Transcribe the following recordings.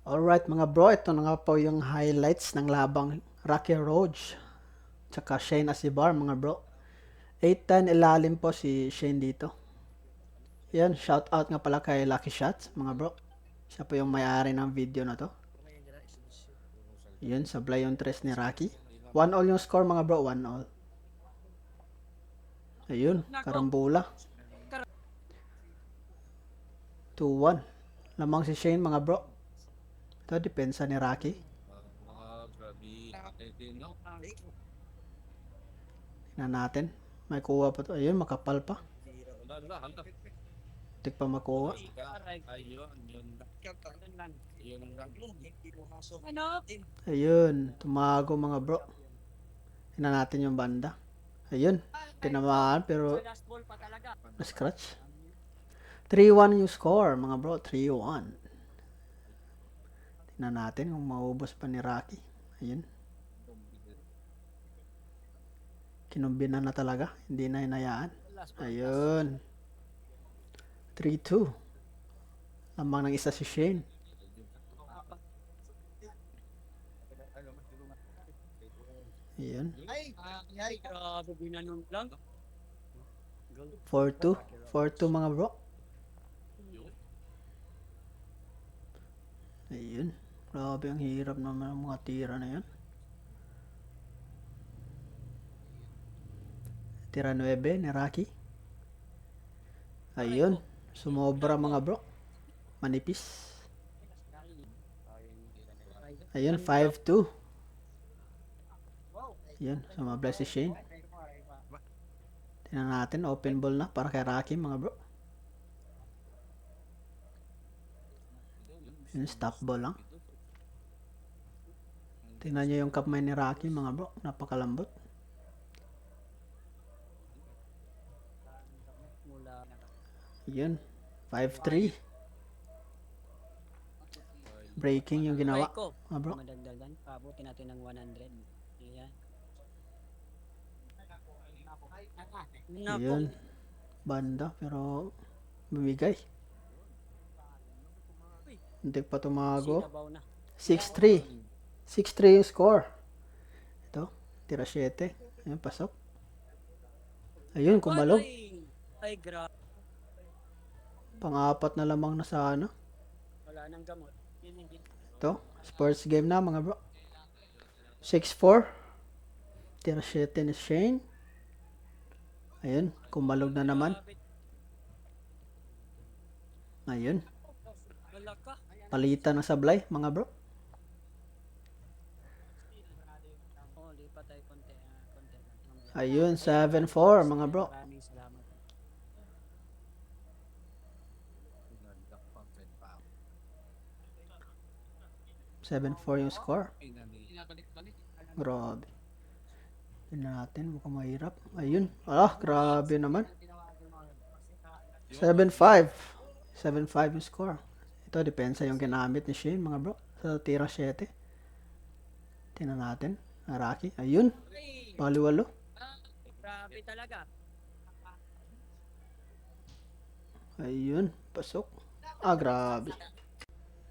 Alright mga bro, ito na nga po yung highlights ng labang Rocky Road tsaka Shane Asibar mga bro. 8-10 ilalim po si Shane dito. Yan, shout out nga pala kay Lucky Shots mga bro. Siya po yung may-ari ng video na to. Yun, sablay yung tres ni Rocky. 1-all yung score mga bro, 1-all. Ayun, karambula. 2-1. Lamang si Shane mga bro. Ito, depensa ni Rocky. Tingnan natin. May kuha pa to. Ayun, makapal pa. Tik pa makuha. Ayun, tumago mga bro. Tingnan natin yung banda. Ayun, tinamaan pero na-scratch. 3-1 yung score mga bro, 3-1. Tingnan natin kung maubos pa ni Rocky. Ayun. Kinumbinan na talaga, hindi na hinayaan. Ayun. 3-2. Lamang ng isa si Shane. Ayun. 4-2. 4-2 mga bro. Ayun. Grabe ang hirap naman ng mga tira na yun. Tira 9 ni Rocky. Ayun. Sumobra mga bro. Manipis. Ayun, 5-2. Ayun, sumabla si Shane. Tingnan natin, open ball na para kay Rocky mga bro. Yun, stop ball lang. Tingnan nyo yung kamay ni Rocky mga bro, napakalambot. Yun, 5-3. Breaking yung ginawa mga bro. Madagdagan, pabuti natin ng 100. Yun, banda pero bumigay. Hindi pa tumago. 6-3. 6-3 yung score. Ito, tira 7. Ayun, pasok. Ayun, kumalog. Ay, grabe. Pang-apat na lamang na sana. Wala nang gamot. Ito, sports game na mga bro. 6-4. Tira 7 ni Shane. Ayun, kumalog na naman. Ayun. Palitan ng sablay, mga bro. Ayun, 7-4, mga bro. Seven-4 yung score. Grabe. Tingnan natin, mukhang mahirap. Ayun. Grabe naman. 7-5. 7-5 yung score. Ito, depensa yung ginamit ni Shane, mga bro. Sa tira 7. Tingnan natin. Rocky. Ayun. Baliwalo. Grabe talaga. Ayun. Pasok. Grabe.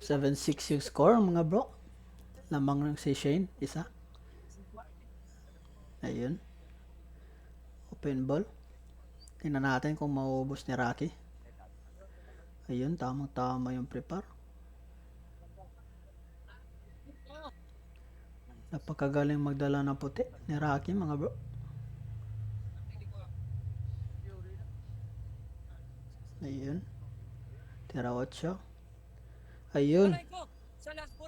7-6 yung score, mga bro. Lamang ng si Shane. Isa. Ayun. Open ball. Tingnan natin kung mauubos ni Rocky. Ayun, tamang-tama yung prepare. Napakagaling magdala ng puti ni Rocky, mga bro. Ayun. Tira 8. Ayun.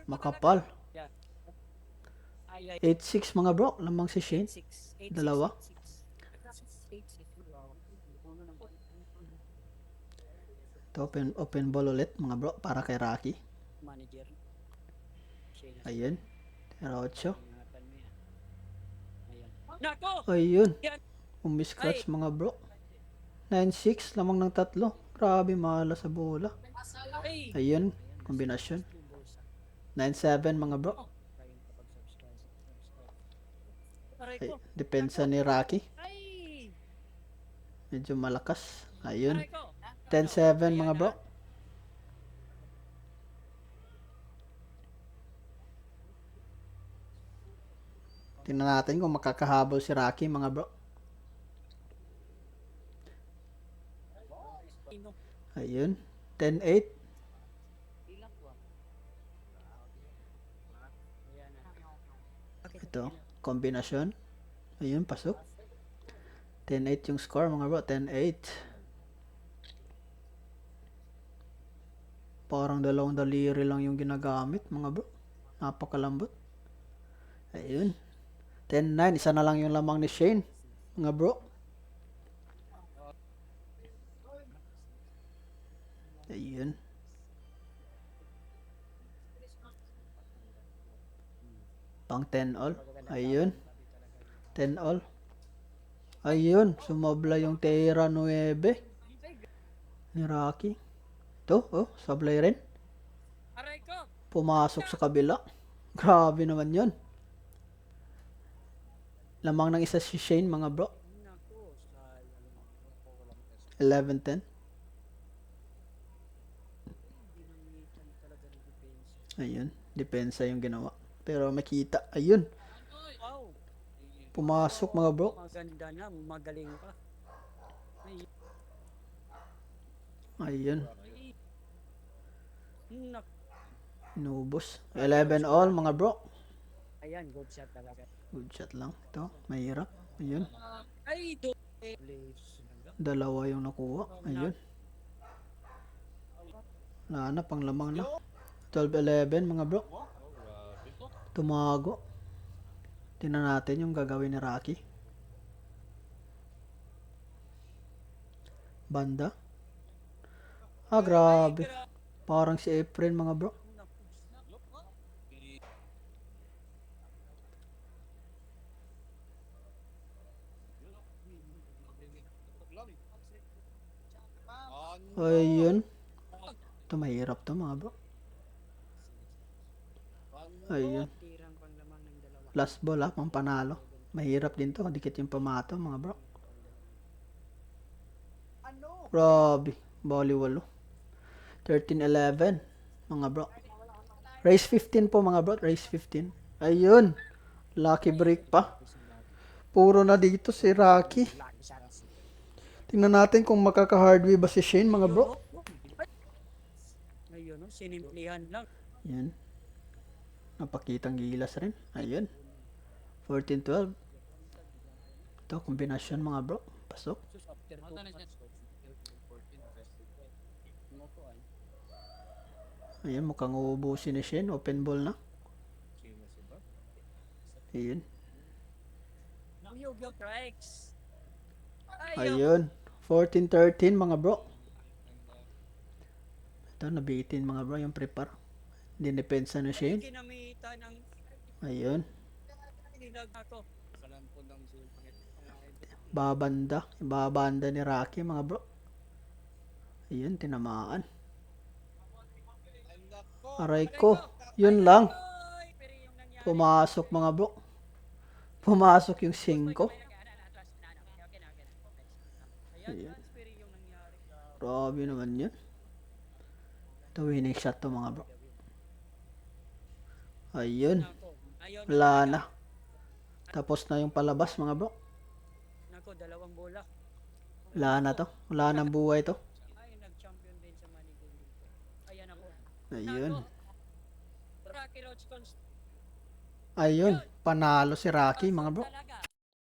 Makapal. 8-6 mga bro. Lamang si Shane. Dalawa. Ito, open ball ulit mga bro. Para kay Rocky. Ayun. Tira 8. Ayun. Umiscratch mga bro. 9-6. Lamang ng 3. Grabe, mahala sa bola. Ayun. Kombinasyon. 9-7 mga bro. Ay, depensa ni Rocky. Medyo malakas. Ayun. 10-7 mga bro. Tingnan natin kung makakahabol si Rocky, mga bro. Ino. Ayun. 10-8. Ayan na. Okay. Ito. Kombinasyon. Ayun, pasok. 10-8 yung score, mga bro. 10-8. Parang dalawang daliri lang yung ginagamit, mga bro. Napakalambot. Ayun. 10-9. Isa na lang yung lamang ni Shane, mga bro. Ayun. Pang 10 all. Ayun. 10 all. Ayun. Sumabla yung Terra 9 ni Rocky. Ito, oh. Sablay rin. Aray ko! Pumasok sa kabila. Grabe naman yun. Lamang ng isa si Shane, mga bro. Naku, sayang. 11-10. Dinamitan talaga ng defense. Ayun. Depensa yung ginawa. Pero makita. Ayun. Wow! Pumasok, mga bro. Maganda na, magaling pa. Ayun. Ay. Naku. Inubos. 11 all, mga bro. Ayan, good shot talaga. Good shot lang. Ito. Mahirap. Ayun. Ay, do. Please. Dalawa yung nakuha. Ayun. Wala na, pang lamang na. 12-11, mga bro. Tumago. Tingnan natin yung gagawin ni Rocky. Banda. Ah, grabe. Parang si Efren, mga bro. Ayun. Ito mahirap to, mga bro. Ayun. Tirang pang lamang ng dalawa. Last ball, pang panalo. Mahirap din to. Dikit yung pamato, mga bro. Grabe. Bali walo. 13-11, mga bro. Race 15 po, mga bro. Race 15. Ayun. Lucky break pa. Puro na dito si Rocky. Lucky shots. Tingnan natin kung makaka-hardway ba si Shane, mga bro. Ayun, no? Sinimplihan lang. Yan. Napakitang gilas rin. Ayun. 14-12. Ito, kombinasyon, mga bro. Pasok. Sus, after 2 months. Ayun, mukhang uubusin ni Shane. Open ball na. Ayun. Yu-Gi-Oh! Strikes. Ayun. 14-13, mga bro. Ito, nabitin, mga bro, yung prepare. Dinepensa ni Shane. Ginamita ng Ayun. nilag ako. Babanda. Babanda ni Rocky, mga bro. Ayun, tinamaan. Aray ko. Yun lang. Ay, pero yung nangyari. Pumasok, mga bro. Pumasok yung 5. Ayan, pero yung nangyari. Grabe naman yun. Ito, winning shot to, mga bro. Ayun. Nako, ayaw na. Wala na. Tapos na yung palabas, mga bro. Nako, dalawang bola. Wala na to. Wala nang buhay to. Ay, nag-champion din sa Manigol dito. Ayan ako. Ayun. Rocky Roach Cons. Ayun. Panalo si Rocky, mga bro. Talaga